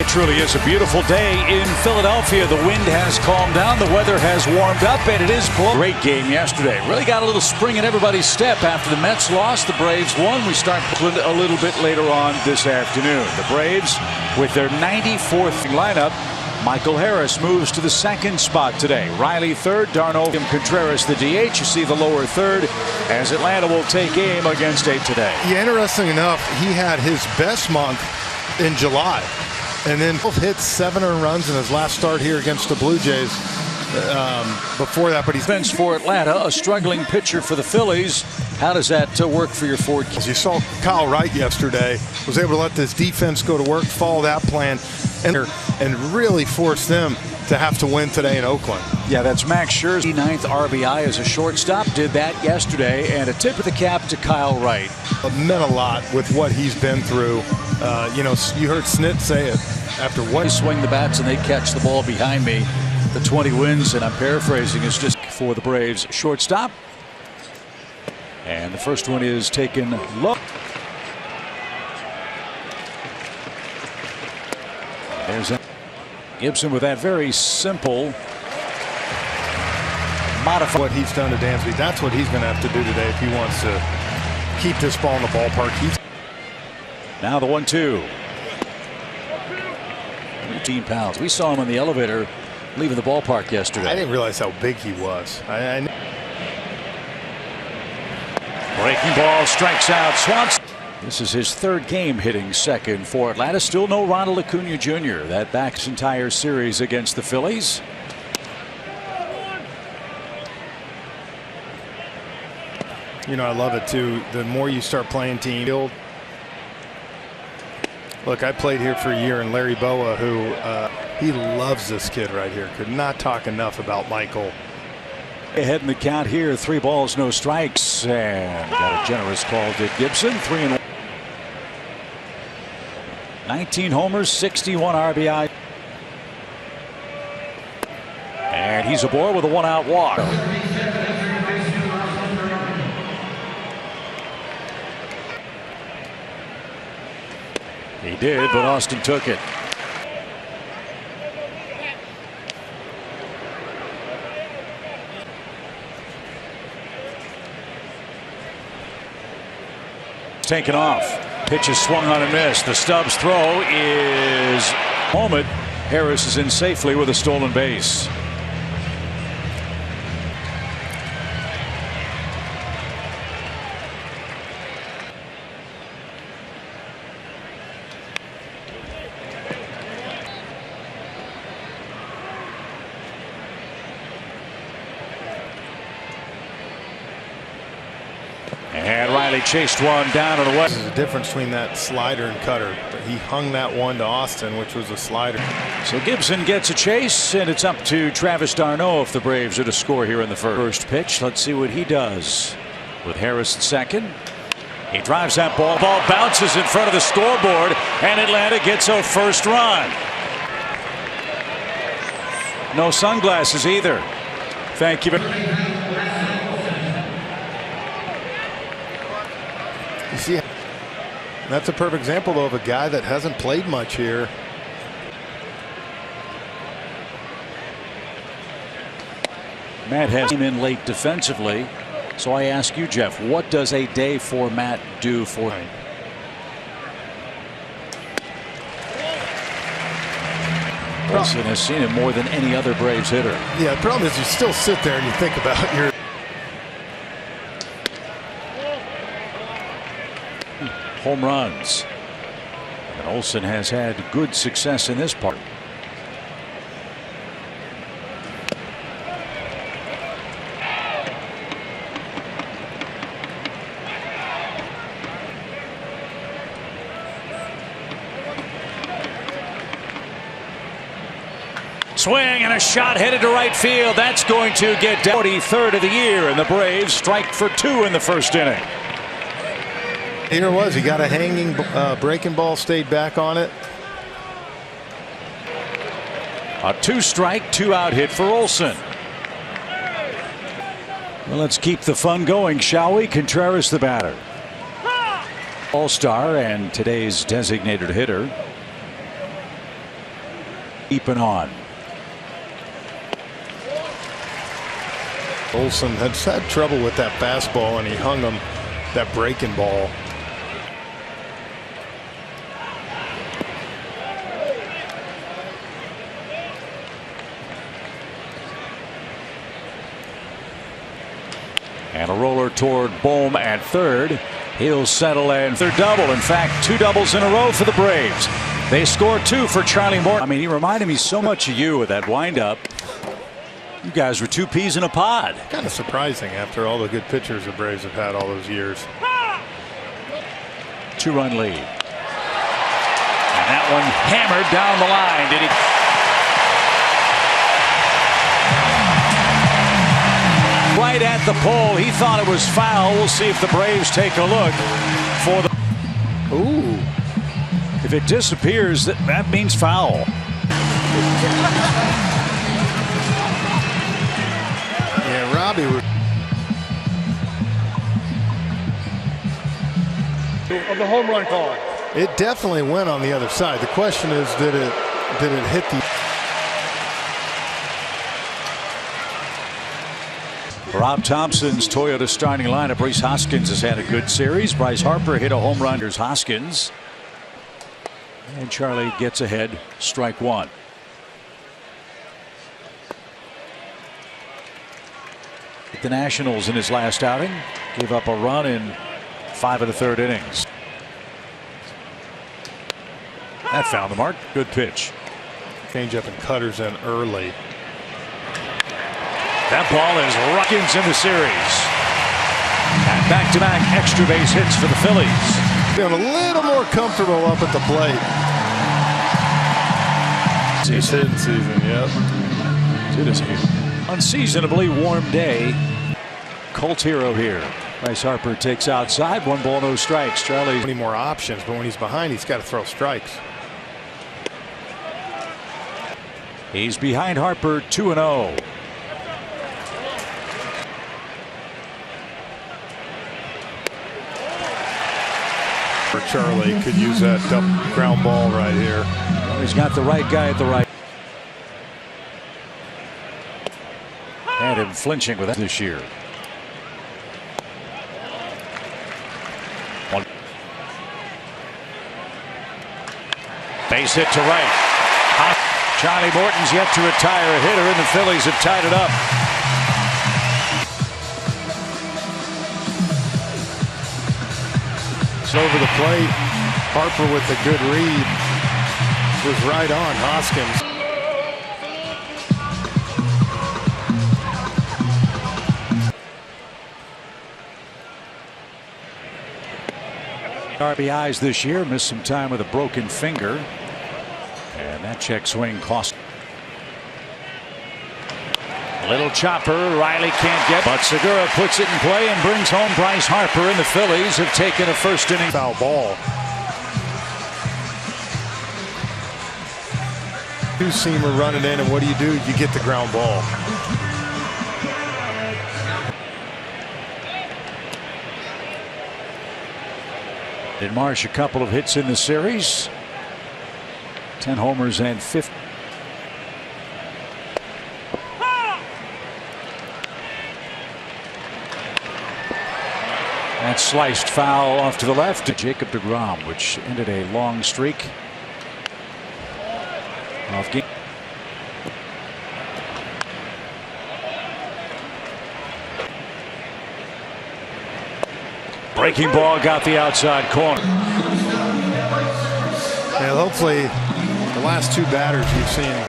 truly is a beautiful day in Philadelphia. The wind has calmed down, the weather has warmed up, and it is blowing. Great game yesterday. Really got a little spring in everybody's step after the Mets lost, the Braves won. We start a little bit later on this afternoon. The Braves with their 94th lineup. Michael Harris moves to the second spot today. Riley third, d'Arnaud Contreras the DH. You see the lower third as Atlanta will take aim against 8 today. Yeah, interesting enough, he had his best month in July. And then hit 7 earned runs in his last start here against the Blue Jays before that. But he's defense for Atlanta, a struggling pitcher for the Phillies. How does that work for your Ford? As you saw, Kyle Wright yesterday was able to let this defense go to work, follow that plan, and really force them to have to win today in Oakland. Yeah, that's Max Scherzer, 9th RBI as a shortstop. Did that yesterday, and a tip of the cap to Kyle Wright. It meant a lot with what he's been through. You know, you heard Snit say it after what. They swing the bats and they catch the ball behind me. The 20 wins, and I'm paraphrasing, is just for the Braves shortstop. And the first one is taken low. There's Gibson with that very simple modify. What he's done to Dansby, that's what he's going to have to do today if he wants to keep this ball in the ballpark. Now the 1-2. 18 pounds. We saw him on the elevator leaving the ballpark yesterday. I didn't realize how big he was. Breaking ball, strikes out Swanson. This is his third game hitting second for Atlanta. Still no Ronald Acuna Jr. That backs entire series against the Phillies. You know, I love it too. The more you start playing team field. Look, I played here for a year, and Larry Boa, who he loves this kid right here. Could not talk enough about Michael. Ahead in the count here, 3 balls, no strikes, and got a generous call to Gibson. 3-1. 19 homers, 61 RBI. And he's aboard with a 1-out walk. He did, but Austin took it. Taken off. Pitch is swung on and missed. The Stubbs throw is moment. Harris is in safely with a stolen base. And Riley chased one down and away. There's a difference between that slider and cutter. He hung that one to Austin, which was a slider. So Gibson gets a chase, and it's up to Travis d'Arnaud if the Braves are to score here in the first pitch. Let's see what he does with Harris at second. He drives that ball. Ball bounces in front of the scoreboard, and Atlanta gets a first run. No sunglasses either. Thank you. You see, that's a perfect example, though, of a guy that hasn't played much here. Matt has come in late defensively. So I ask you, Jeff, what does a day for Matt do for him? Wilson has seen him more than any other Braves hitter. Yeah, the problem is you still sit there and you think about your home runs. And Olsen has had good success in this part. Swing and a shot headed to right field. That's going to get down. 43rd of the year, and the Braves strike for 2 in the first inning. Here it was. He got a hanging breaking ball, stayed back on it. A 2-strike, 2-out hit for Olsen. Well, let's keep the fun going, shall we? Contreras, the batter. All-star and today's designated hitter. Keeping on. Olson has had trouble with that fastball, and he hung him that breaking ball. And a roller toward Bohm at third. He'll settle in third double. In fact, 2 doubles in a row for the Braves. They score 2 for Charlie Morton. I mean, he reminded me so much of you with that windup. You guys were 2 peas in a pod. Kind of surprising after all the good pitchers the Braves have had all those years. 2-run lead. And that one hammered down the line. Did he? Right at the pole. He thought it was foul. We'll see if the Braves take a look for the. Ooh. If it disappears, that means foul. Yeah, Robbie was. Of the home run call. It definitely went on the other side. The question is, did it hit the. Rob Thompson's Toyota starting lineup. Rhys Hoskins has had a good series. Bryce Harper hit a home run. Here's Hoskins. And Charlie gets ahead. Strike 1. The Nationals in his last outing gave up a run in 5 1/3 innings. That found the mark. Good pitch. Changeup and cutters in early. That ball is Rockins in the series. And back-to-back extra base hits for the Phillies. Feeling a little more comfortable up at the plate. It's hitting season, yep. It is a unseasonably warm day. Colt hero here. Bryce Harper takes outside. 1 ball, no strikes. Charlie. Any more options, but when he's behind, he's got to throw strikes. He's behind Harper 2-0. For Charlie, could use that ground ball right here. Well, he's got the right guy at the right. Had him flinching with that this year. One. Base hit to right. Charlie Morton's yet to retire a hitter, and the Phillies have tied it up. It's over the plate. Harper with a good read. Was right on Hoskins. RBIs this year, missed some time with a broken finger. And that check swing cost. Little chopper, Riley can't get, but Segura puts it in play and brings home Bryce Harper, and the Phillies have taken a first inning Foul ball. Two-seamer running in, and what do? You get the ground ball. Did Marsh a couple of hits in the series. 10 homers and 50. That sliced foul off to the left to Jacob deGrom, which ended a long streak. Off game. Breaking ball got the outside corner. And hopefully the last 2 batters you've seen